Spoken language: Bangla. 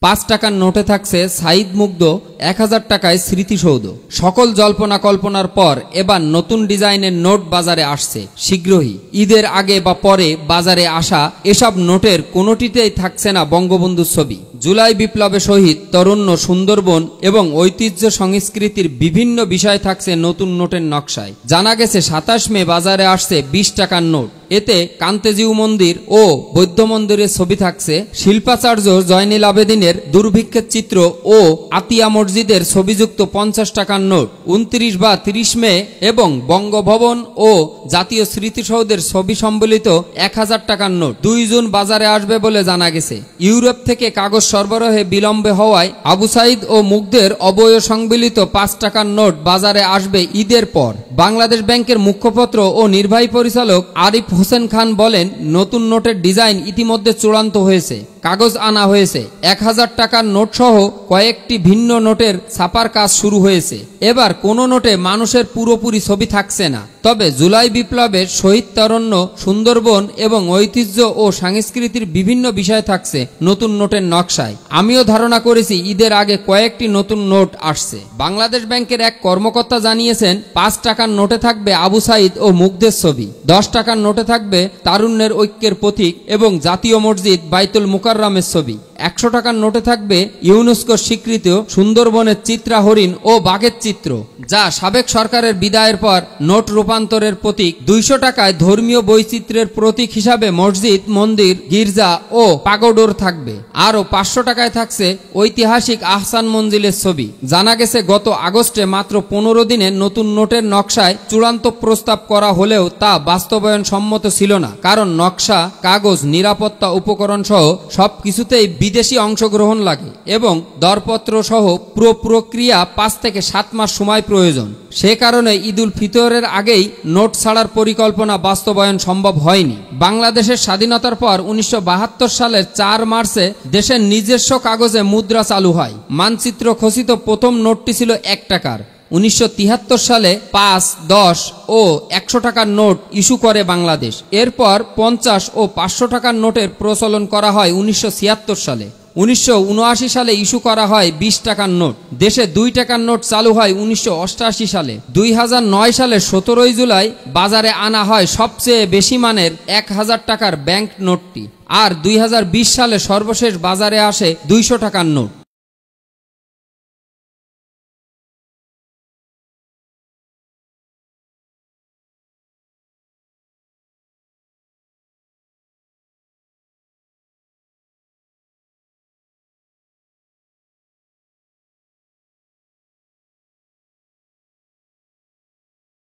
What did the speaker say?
5 টাকার নোটে থাকছে সাঈদ মুগ্ধ, 1000 টাকায় স্মৃতিসৌধ। সকল জল্পনা কল্পনার পর এবার নতুন ডিজাইনের নোট বাজারে আসছে শীঘ্রই। ঈদের আগে বা পরে বাজারে আসা এসব নোটের কোনোটিতেই থাকছে না বঙ্গবন্ধুর ছবি। জুলাই বিপ্লবে শহীদ তরুণ্য, সুন্দরবন এবং ঐতিহ্য সংস্কৃতির বিভিন্ন বিষয় থাকছে নতুন নোটের নকশায়। জানা গেছে 27 মে বাজারে আসছে 20 টাকার নোট। এতে কান্তেজিউ মন্দির ও বৌদ্ধ মন্দিরের ছবি থাকছে, শিল্পাচার্য জয়নুল আবেদিনের দুর্ভিক্ষের চিত্র ও আতিয়া মসজিদের ছবিযুক্ত 50 টাকার নোট 29 বা 30 মে এবং বঙ্গভবন ও জাতীয় স্মৃতিসৌধের ছবি সম্বলিত 1000 টাকার নোট 2 জুন বাজারে আসবে বলে জানা গেছে। ইউরোপ থেকে কাগজ সরবরাহে বিলম্বে হওয়ায় আবু সাঈদ ও মুগ্ধের অবয়ব সংবলিত 5 টাকার নোট বাজারে আসবে ঈদের পর। বাংলাদেশ ব্যাংকের মুখপাত্র ও নির্বাহী পরিচালক আরিফ হোসেন খান বলেন, নতুন নোটের ডিজাইন ইতিমধ্যে চূড়ান্ত হয়েছে, কাগজ আনা হয়েছে। 1000 টাকার নোট সহ কয়েকটি ভিন্ন নোটের ছাপার কাজ শুরু হয়েছে। এবার কোনো নোটে মানুষের পুরোপুরি ছবি থাকছে না, তবে জুলাই বিপ্লবের শহীদ তরুণ্য, সুন্দরবন এবং ঐতিহ্য ও সংস্কৃতির বিভিন্ন বিষয় থাকছে নতুন নোটের নকশায়। আমিও ধারণা করেছি ঈদের আগে কয়েকটি নতুন নোট আসছে। বাংলাদেশ ব্যাংকের এক কর্মকর্তা জানিয়েছেন, 5 টাকার নোটে থাকবে আবু সাঈদ ও মুগ্ধের ছবি, 10 টাকার নোটে থাকবে তারুণ্যের ঐক্যের প্রতীক এবং জাতীয় মসজিদ বাইতুল মুকাররমের ছবি। 100 টাকার নোটে থাকবে ইউনেস্কোর স্বীকৃত সুন্দরবনের চিত্রা হরিণ ও বাঘের চিত্র, যা সাবেক সরকারের বিদায়ের পর নোট রূপান্তরের প্রতীক। 200 টাকায় ধর্মীয় বৈচিত্র্যের প্রতীক হিসাবে মসজিদ, মন্দির, গির্জা ও পাগোডোর থাকবে। আরও 500 টাকায় থাকছে ঐতিহাসিক আহসান মঞ্জিলের ছবি। জানা গেছে, গত আগস্টে মাত্র 15 দিনে নতুন নোটের নকশায় চূড়ান্ত প্রস্তাব করা হলেও তা বাস্তবায়ন সম্মত ছিল না, কারণ নকশা, কাগজ, নিরাপত্তা উপকরণ সহ সবকিছুতেই বিদেশি অংশগ্রহণ লাগে এবং দরপত্র সহ পুরো প্রক্রিয়া 5 থেকে 7 মাস সময় প্রয়োজন। সে কারণে ঈদুল ফিতরের আগেই নোট ছাড়ার পরিকল্পনা বাস্তবায়ন সম্ভব হয়নি। বাংলাদেশের স্বাধীনতার পর 1972 সালের 4 মার্চে দেশের নিজস্ব কাগজে মুদ্রা চালু হয়। মানচিত্র খচিত প্রথম নোটটি ছিল 1 টাকার। 1973 সালে 5, 10 ও 100 টাকার নোট ইস্যু করে বাংলাদেশ। এরপর 50 ও 500 টাকার নোটের প্রচলন করা হয় 1976 সালে। 1979 সালে ইস্যু করা হয় 20 টাকার নোট। দেশে 2 টাকার নোট চালু হয় 1988 সালে। 2009 সালের 17 জুলাই বাজারে আনা হয় সবচেয়ে বেশি মানের 1000 টাকার ব্যাংক নোটটি। আর 2020 সালে সর্বশেষ বাজারে আসে 200 টাকার নোট।